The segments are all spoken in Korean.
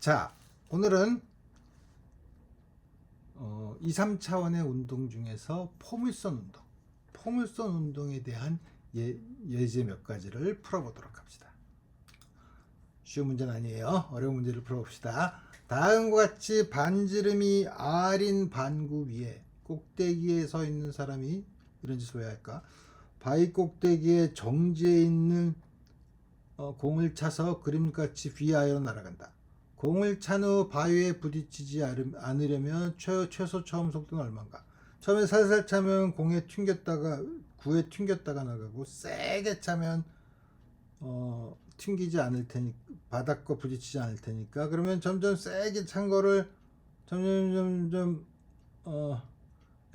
자, 오늘은 2, 3차원의 운동 중에서 포물선 운동에 대한 예제 몇 가지를 풀어보도록 합시다. 쉬운 문제는 아니에요. 어려운 문제를 풀어봅시다. 다음과 같이 반지름이 R인 반구 위에 꼭대기에 서 있는 사람이 이런 짓을 왜 할까? 바위 꼭대기에 정지해 있는 공을 차서 그림같이 위아래로 날아간다. 공을 찬 후 바위에 부딪히지 않으려면 최소 처음 속도는 얼마인가? 처음에 살살 차면 구에 튕겼다가 나가고 세게 차면 튕기지 않을 테니까, 바닥과 부딪히지 않을 테니까, 그러면 점점 세게 찬 거를 점점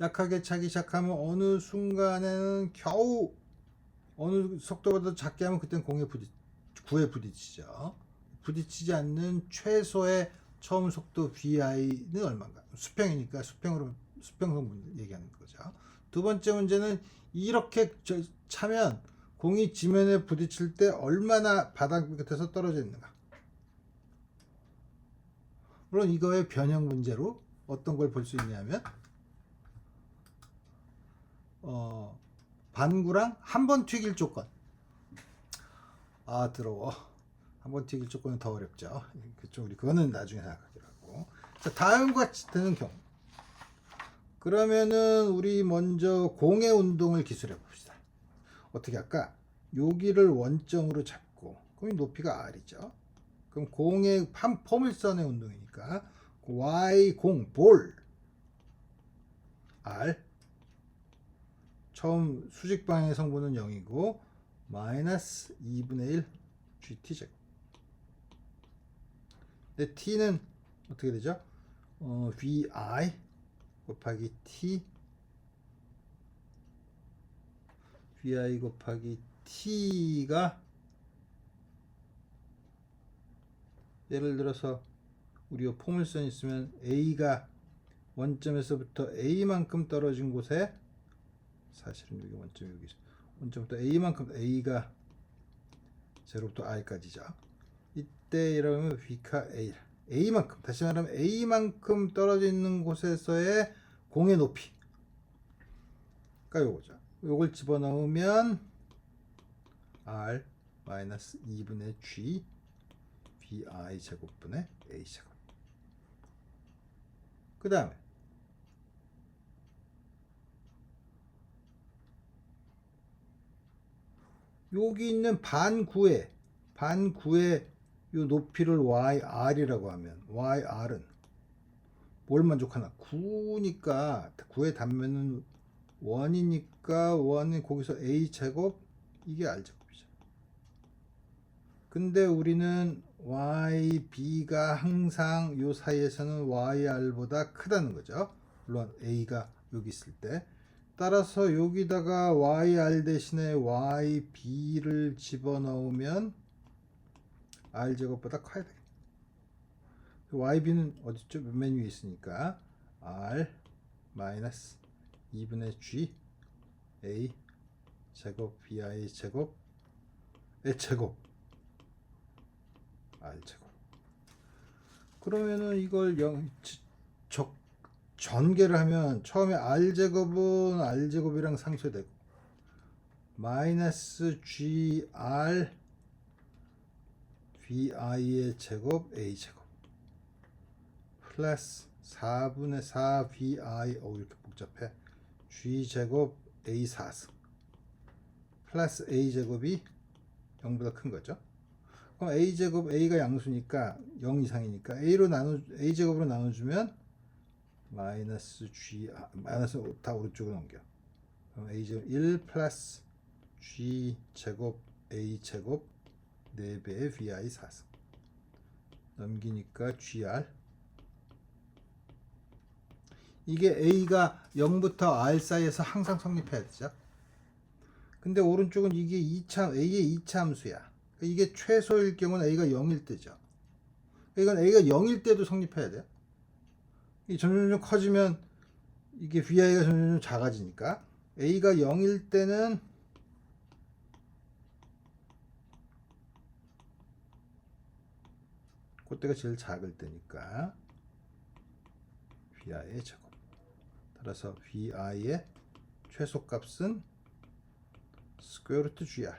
약하게 차기 시작하면 어느 순간에는 겨우 어느 속도보다 작게 하면 그때는 구에 부딪히죠. 부딪히지 않는 최소의 처음 속도 VI는 얼마인가? 수평이니까 수평성 얘기하는 거죠. 두 번째 문제는 이렇게 차면 공이 지면에 부딪힐 때 얼마나 바닥 끝에서 떨어져 있는가? 물론 이거의 변형 문제로 어떤 걸 볼 수 있냐면 반구랑 한 번 튀길 조건. 더러워. 한번 튀길 조건은 더 어렵죠. 그거는 나중에 생각하기로 하고. 자, 다음과 같이 되는 경우. 그러면은 우리 먼저 공의 운동을 기술해 봅시다. 어떻게 할까? 여기를 원점으로 잡고, 그럼 높이가 R이죠. 그럼 공의 포물선의 운동이니까 Y 볼 R 처음 수직 방향의 성분은 0이고 마이너스 2분의 1 GT 제곱. 근데 T는 어떻게 되죠? VI 곱하기 T VI 곱하기 T가 예를 들어서 우리 포물선 있으면 A가 원점에서부터 A만큼 떨어진 곳에, 사실은 여기 원점부터 A가 0부터 R까지죠. 이때 이러면 V가 A만큼, 다시 말하면 A만큼 떨어져 있는 곳에서의 공의 높이가 요거죠. 요걸 집어넣으면 R 마이너스 2분의 G VI 제곱분의 A 제곱. 그 다음에 여기 있는 반구의 요 높이를 YR이라고 하면 YR은 뭘 만족하나? 9의 단면은 1이니까 1이 거기서 A제곱, 이게 R제곱이죠. 근데 우리는 YB가 항상 요 사이에서는 YR보다 크다는 거죠. 물론 A가 여기 있을 때. 따라서 여기다가 YR 대신에 YB를 집어넣으면 R제곱보다 커야 되겠다. YB는 어디죠? 맨 위에 있으니까 R 마이너스 2분의 G A 제곱 BI 제곱 의 제곱 R 제곱. 그러면은 이걸 전개를 하면 처음에 R제곱이랑 상쇄되고 마이너스 GR VI의 제곱 A 제곱 플러스 4분의 4 VI 이렇게 복잡해 G 제곱 A 4승 플러스 A 제곱이 0보다 큰 거죠. 그럼 A 제곱, A가 양수니까 0 이상이니까 A 제곱으로 나눠주면 마이너스 G 마이너스 다 오른쪽으로 넘겨. 그럼 A 제곱 1 플러스 G 제곱 A 제곱 4배의 VI 4승 넘기니까 GR. 이게 A가 0부터 R 사이에서 항상 성립해야 되죠. 근데 오른쪽은 이게 A의 2차 함수야. 이게 최소일 경우는 A가 0일 때죠. 이건 A가 0일 때도 성립해야 돼요. 이 점점 커지면 이게 VI가 점점 작아지니까 A가 0일 때는 그때 때가 제일 작을 때니까 VI의 제곱. 따라서 VI의 최소값은 스퀘어 루트 GR.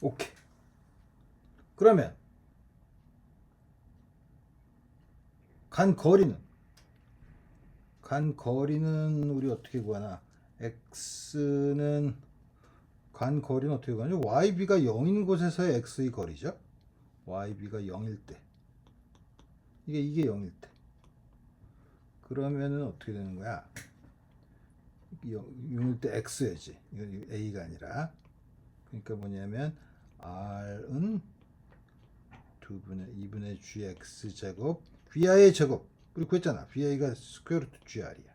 오케이. 그러면 간 거리는 우리 어떻게 구하나? x는 간 거리는 어떻게 구하냐? yb가 0인 곳에서의 x의 거리죠. yb가 0일 때 이게 0일 때 그러면은 어떻게 되는 거야? 0일 때 x야지. 이건 a가 아니라. 그러니까 뭐냐면 r은 2분의 gx 제곱 vi의 제곱. 우리 구했잖아. vi가 스퀘어 루트 gr이야.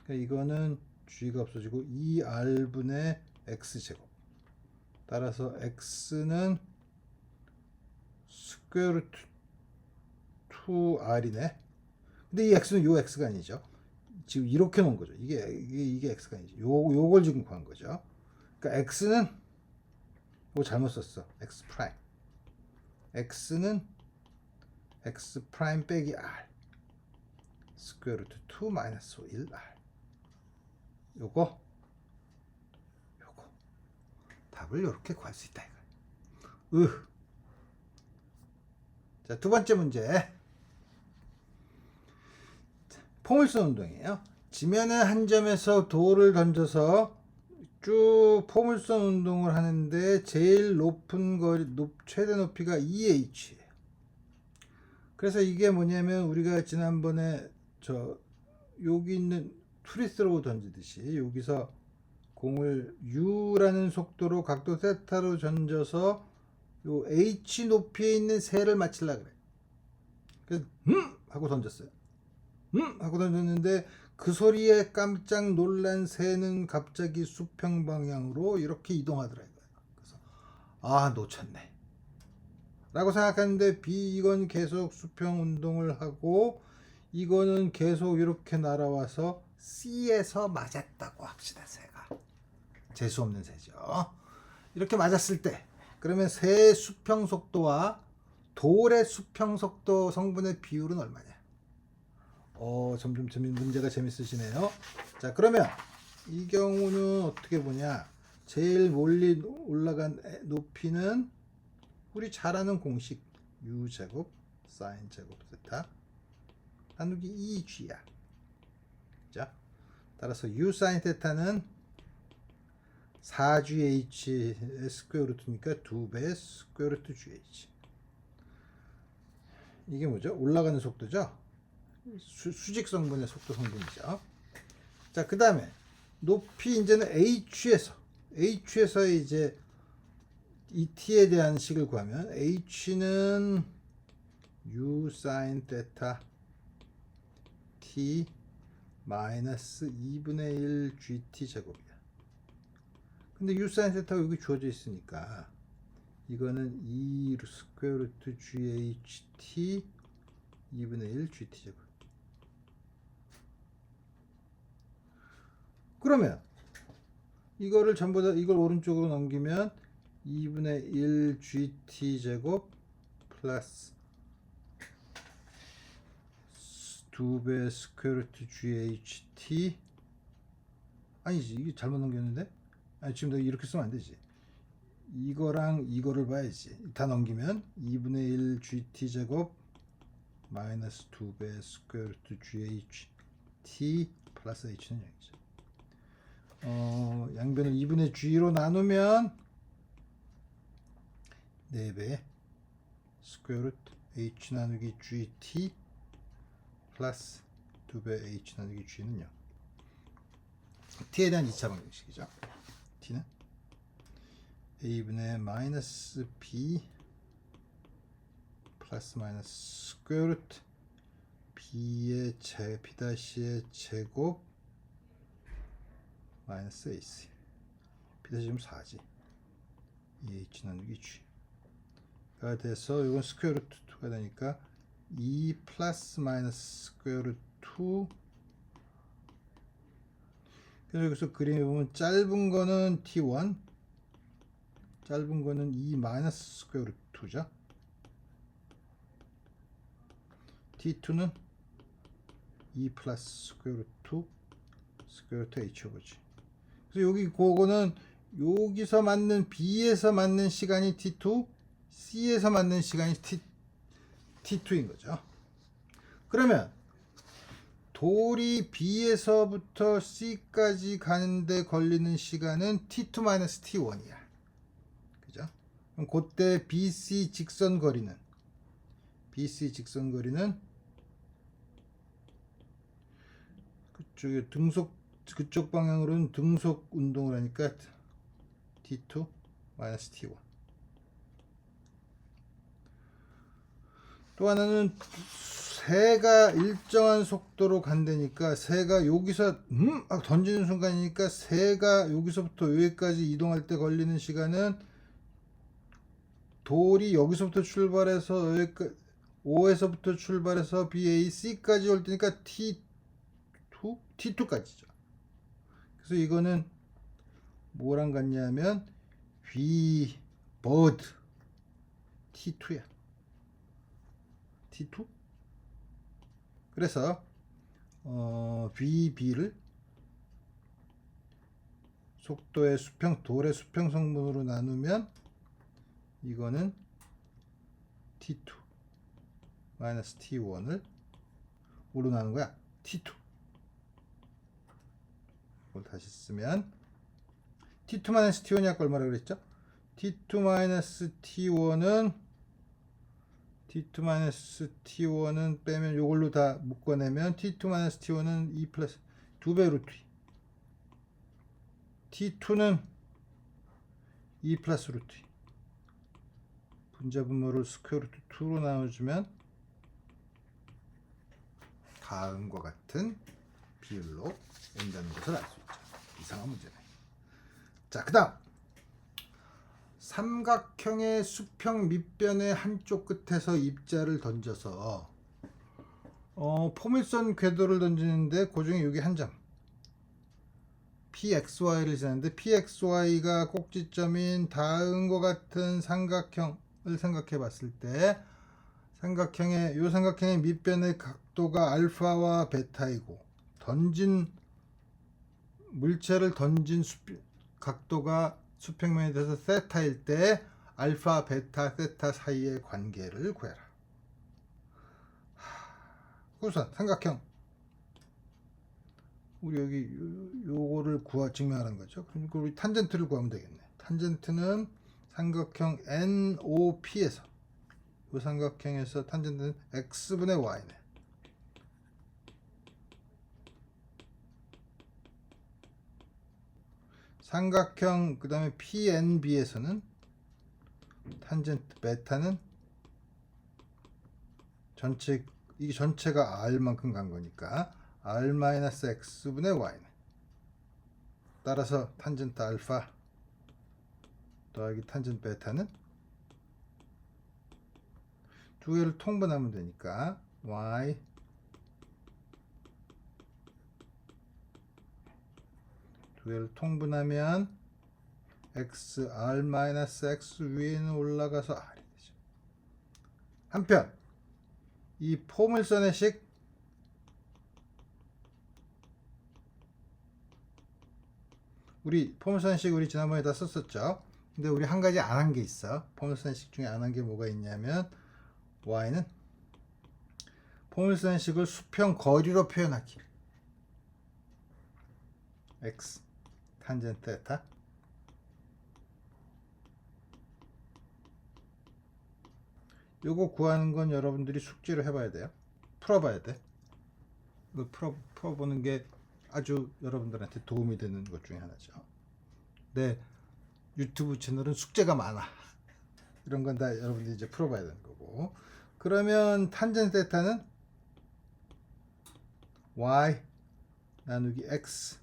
그러니까 이거는 g가 없어지고 2r분의 x 제곱. 따라서 x는 스퀘어 루트 2r이네. 근데 이 x는 요 x가 아니죠. 지금 이렇게 놓은 거죠. 이게 x가 아니죠. 요걸 지금 구한 거죠. 그러니까 x는 이거 잘못 썼어. x 프라임. x는 x 프라임 빼기 r 스퀘어 루트 2 마이너스 1r. 요거 답을 이렇게 구할 수 있다 이거. 자, 두 번째 문제. 포물선 운동이에요. 지면의 한 점에서 돌을 던져서 쭉 포물선 운동을 하는데 제일 높은 거리, 최대 높이가 2h예요. 그래서 이게 뭐냐면 우리가 지난번에 여기 있는 프리스로우 던지듯이 여기서 공을 u라는 속도로 각도 세타로 던져서 요 h 높이에 있는 새를 맞추려고 그래. 그래서 하고 던졌어요. 하고 던졌는데 그 소리에 깜짝 놀란 새는 갑자기 수평 방향으로 이렇게 이동하더라고요. 그래서 놓쳤네 라고 생각했는데 이건 계속 수평 운동을 하고 이거는 계속 이렇게 날아와서 C에서 맞았다고 합시다. 새가 재수 없는 새죠. 이렇게 맞았을 때 그러면 새의 수평 속도와 돌의 수평 속도 성분의 비율은 얼마냐? 점점 문제가 재밌으시네요. 자, 그러면 이 경우는 어떻게 보냐? 제일 멀리 올라간 높이는 우리 잘 아는 공식 u 제곱 사인 제곱 세타 나누기 2g야. 자, 따라서 u 사인 세타는 4gh 스퀘어 루트니까 2배 스퀘어 루트 gh. 이게 뭐죠? 올라가는 속도죠. 수직 성분의 속도 성분이죠. 자, 그 다음에 높이 이제는 h에서 이제 이 t에 대한 식을 구하면 h는 u sin θ t 마이너스 2분의 1 gt 제곱이야. 근데 u sin θ가 여기 주어져 있으니까 이거는 2 스퀘어 루트 gt 2분의 1 gt 제곱. 그러면 이거를 전부 다 이걸 오른쪽으로 넘기면 2분의 1 gt 제곱 플러스 2배 스퀘어 루트 gt 아니지, 이게 잘못 넘겼는데? 지금 내가 이렇게 쓰면 안 되지. 이거랑 이거를 봐야지. 다 넘기면 2분의 1 gt 제곱 마이너스 2배 스퀘어 루트 gt 플러스 h는 0이죠. 양변을 2분의 g로 나누면 4배 스퀘어 루트 h 나누기 gt 플러스 2배 h 나누기 g는 0. t에 대한 2차 방정식이죠. t는 a분의 마이너스 b 플러스 마이너스 스퀘어 루트 b의 b'의 제곱 마이너스 ac b'는 4지 2h 나누기 g가 돼서 이건 스퀘어 루트 2가 되니까 2 플러스 마이너스 스퀘어 루트 2. 그래서 여기서 그림에 보면 짧은 거는 t1 짧은 거는 2 마이너스 스퀘어 루트 2죠. t2는 2 플러스 스퀘어 루트 2 스퀘어 루트 h 오버 g. 그래서 여기 그거는 여기서 맞는 B에서 맞는 시간이 t2, C에서 맞는 시간이 t2인 거죠. 그러면 돌이 B에서부터 C까지 가는데 걸리는 시간은 t2-t1이야. 그죠? 그럼 그때 BC 직선 거리는 그쪽에 그쪽 방향으로는 등속 운동을 하니까 t2-t1. 또 하나는 새가 일정한 속도로 간다니까 새가 여기서 던지는 순간이니까 새가 여기서부터 여기까지 이동할 때 걸리는 시간은 돌이 여기서부터 출발해서 여기까지 O에서부터 출발해서 BAC까지 올 때니까 T2까지죠. 그래서 이거는 뭐랑 같냐면 Vbird T2야. T2? 그래서 VB를 속도의 수평, 돌의 수평 성분으로 나누면 이거는 T2 마이너스 T1을 뭐로 나누는 거야? T2. 이걸 다시 쓰면 T2 마이너스 T1이 아까 얼마라 그랬죠? T2 마이너스 T1은 빼면 이걸로 다 묶어내면 T2 마이너스 T1은 2 플러스 2배 루트 2. T2는 2 플러스 루트 2. 분자분모를 스퀘어 루트 2로 나눠주면 다음과 같은 비율로 온다는 것을 알 수 있죠. 이상한 문제네. 자, 그 다음 삼각형의 수평 밑변의 한쪽 끝에서 입자를 던져서 포물선 궤도를 던지는데 그 중에 여기 한 점 PXY를 지나는데 PXY가 꼭지점인 다음과 같은 삼각형을 생각해 봤을 때 삼각형의 밑변의 각도가 알파와 베타이고 물체를 던진 각도가 수평면에 대해서 세타일 때 알파, 베타, 세타 사이의 관계를 구해라. 우선 삼각형 우리 여기 요거를 증명하는 거죠. 그러니까 우리 탄젠트를 구하면 되겠네. 탄젠트는 삼각형 NOP에서 이 삼각형에서 탄젠트는 x분의 y네. 삼각형 그 다음에 PNB에서는 탄젠트 베타는 이게 전체가 R만큼 간 거니까 R-X분의 Y네. 따라서 탄젠트 알파 더하기 탄젠트 베타는 두 개를 통분하면 되니까 Y 두 개를 통분하면 X, R-X 위에는 올라가서 R이 되죠. 한편 이 포물선의 식 우리 지난번에 다 썼었죠. 근데 우리 한 가지 안 한 게 있어. 포물선 식 중에 안 한 게 뭐가 있냐면 y는 포물선 식을 수평 거리로 표현하기. x 탄젠트 에타 요거 구하는 건 여러분들이 숙제로 해봐야 돼요. 풀어봐야 돼. 이거 풀어보는 게 아주 여러분들한테 도움이 되는 것 중에 하나죠. 내 유튜브 채널은 숙제가 많아. 이런 건 다 여러분들이 이제 풀어봐야 되는 거고. 그러면 탄젠트 세타는 y 나누기 x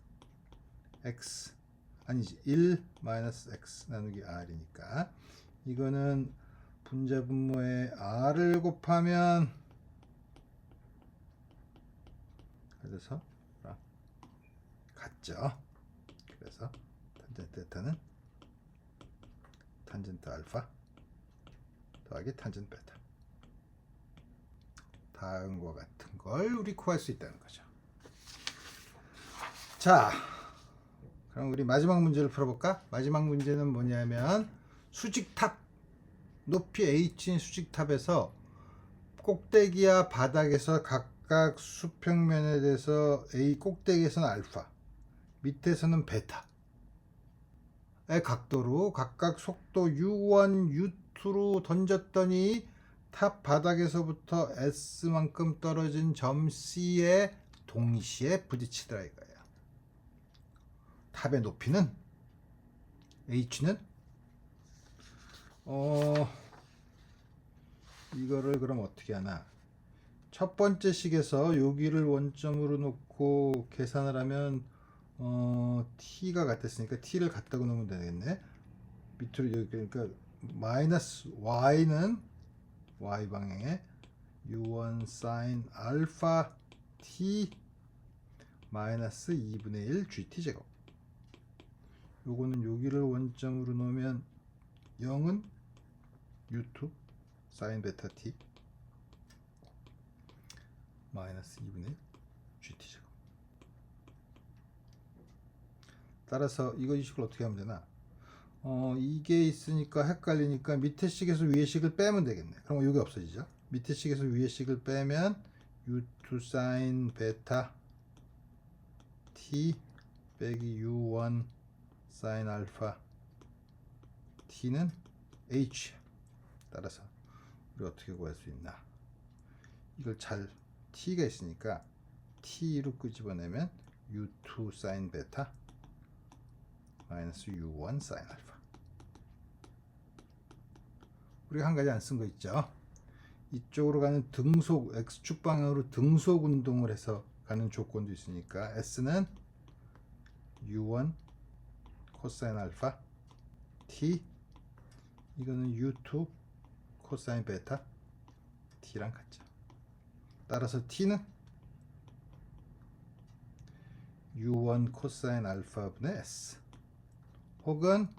아니지 1 마이너스 x 나누기 r이니까 이거는 분자분모에 r을 곱하면 그래서 같죠. 그래서 탄젠트 세타는 탄젠트 알파 더하기 탄젠트 베타. 다음과 같은 걸 우리 구할 수 있다는 거죠. 자, 그럼 우리 마지막 문제를 풀어볼까? 마지막 문제는 뭐냐면 수직탑, 높이 h인 수직탑에서 꼭대기와 바닥에서 각각 수평면에 대해서 A 꼭대기에서는 알파, 밑에서는 베타의 각도로 각각 속도 u1, u2로 던졌더니 탑 바닥에서부터 S만큼 떨어진 점 C에 동시에 부딪히더라 이거예요. 탑의 높이는 H는 이거를 그럼 어떻게 하나? 첫 번째 식에서 여기를 원점으로 놓고 계산을 하면 t가 같았으니까 t를 갖다가 놓으면 되겠네. 밑으로 여기 그러니까 마이너스 y는 y 방향에 u1 sin 알파 t 마이너스 2분의 1 gt 제곱. 요거는 여기를 원점으로 놓으면 0은 u2 sin 베타 t 마이너스 2분의 1 gt 제곱. 따라서 이거 식을 어떻게 하면 되나? 이게 있으니까 헷갈리니까 밑에 식에서 위에 식을 빼면 되겠네. 그럼 여기 없어지죠. 밑에 식에서 위에 식을 빼면 u2 sin 베타 t 빼기 u1 sin 알파 t는 h. 따라서 우리 어떻게 구할 수 있나? 이걸 잘 t가 있으니까 t로 끄집어내면 u2 sin 베타 마이너스 u1 sin 알파. 우리가 한 가지 안 쓴 거 있죠. 이쪽으로 가는 등속 x축 방향으로 등속 운동을 해서 가는 조건도 있으니까 s는 u1 코사인 알파 t 이거는 u2 코사인 베타 t랑 같죠. 따라서 t는 u1 코사인 알파 분의 s 혹은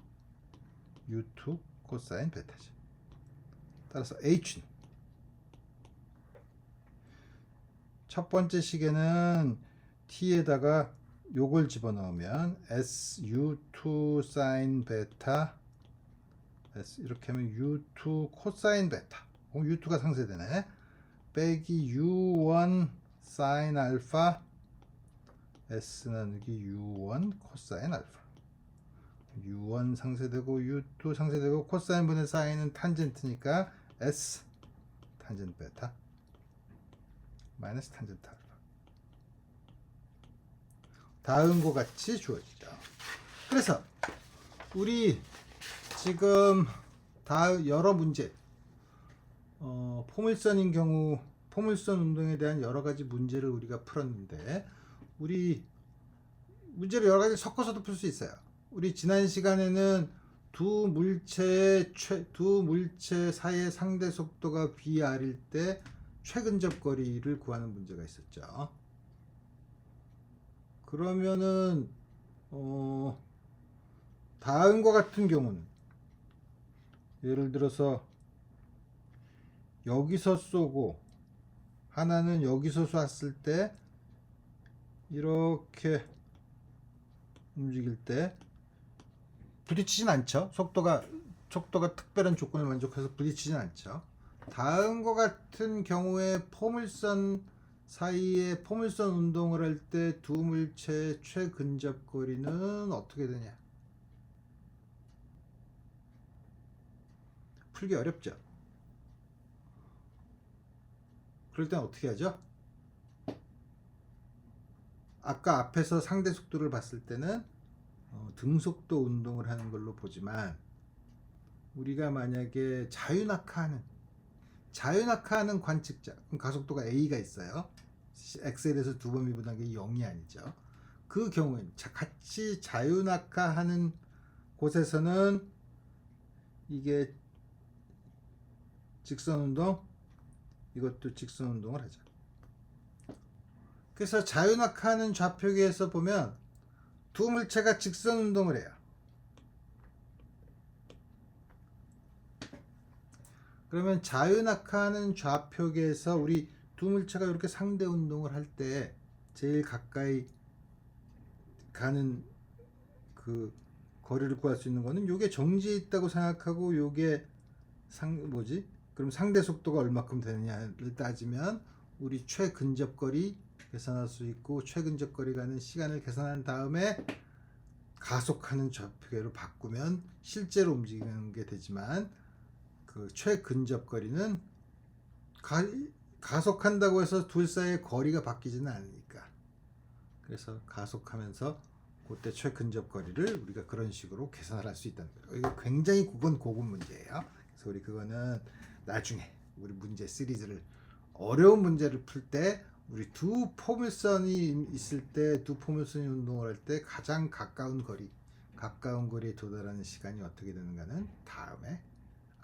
u2 코사인 베타죠. 따라서 h는 첫 번째 식에는 t에다가 요걸 집어넣으면 s u2 sin 베타 s 이렇게 하면 u2 코사인 베타 u2가 상쇄되네. 빼기 u1 sin 알파 s 나누기 u1 코사인 알파. u1 상쇄되고 u2 상쇄되고 코사인 분의 사인은 탄젠트니까 s 탄젠트 베타 마이너스 탄젠트 알파. 다음과 같이 주어지죠. 그래서 우리 지금 여러 문제 포물선인 경우 포물선 운동에 대한 여러 가지 문제를 우리가 풀었는데 우리 문제를 여러 가지 섞어서도 풀 수 있어요. 우리 지난 시간에는 두 물체 사이의 상대 속도가 vr일 때 최근접 거리를 구하는 문제가 있었죠. 그러면은 다음과 같은 경우는 예를 들어서 여기서 쏘고 하나는 여기서 쐈을 때 이렇게 움직일 때 부딪히진 않죠. 속도가 특별한 조건을 만족해서 부딪히진 않죠. 다음과 같은 경우에 포물선 사이에 포물선 운동을 할 때 두 물체의 최근접 거리는 어떻게 되냐? 풀기 어렵죠. 그럴 땐 어떻게 하죠? 아까 앞에서 상대 속도를 봤을 때는 등속도 운동을 하는 걸로 보지만 우리가 만약에 자유낙하하는 관측자, 그럼 가속도가 a가 있어요. x에 대해서 두 번 미분한 게 0이 아니죠. 그 경우엔 같이 자유낙하하는 곳에서는 이게 직선운동, 이것도 직선운동을 하죠. 그래서 자유낙하하는 좌표계에서 보면 두 물체가 직선운동을 해요. 그러면 자유낙하하는 좌표계에서 우리 두 물체가 이렇게 상대 운동을 할 때 제일 가까이 가는 그 거리를 구할 수 있는 거는 요게 정지에 있다고 생각하고 요게 그럼 상대 속도가 얼마큼 되느냐를 따지면 우리 최근접거리 계산할 수 있고 최근접거리 가는 시간을 계산한 다음에 가속하는 좌표계로 바꾸면 실제로 움직이는 게 되지만 그 최근접거리는 가속한다고 해서 둘 사이의 거리가 바뀌지는 않으니까 그래서 가속하면서 그때 최근접거리를 우리가 그런 식으로 계산을 할 수 있다는 거예요. 이거 굉장히 고급 문제예요. 그래서 우리 그거는 나중에 우리 문제 시리즈를 어려운 문제를 풀 때 우리 두 포물선이 있을 때 두 포물선이 운동을 할 때 가장 가까운 거리에 도달하는 시간이 어떻게 되는가는 다음에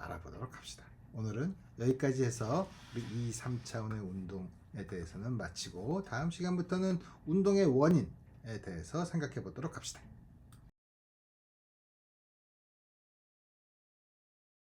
알아보도록 합시다. 오늘은 여기까지 해서 우리 2, 3차원의 운동에 대해서는 마치고 다음 시간부터는 운동의 원인에 대해서 생각해 보도록 합시다.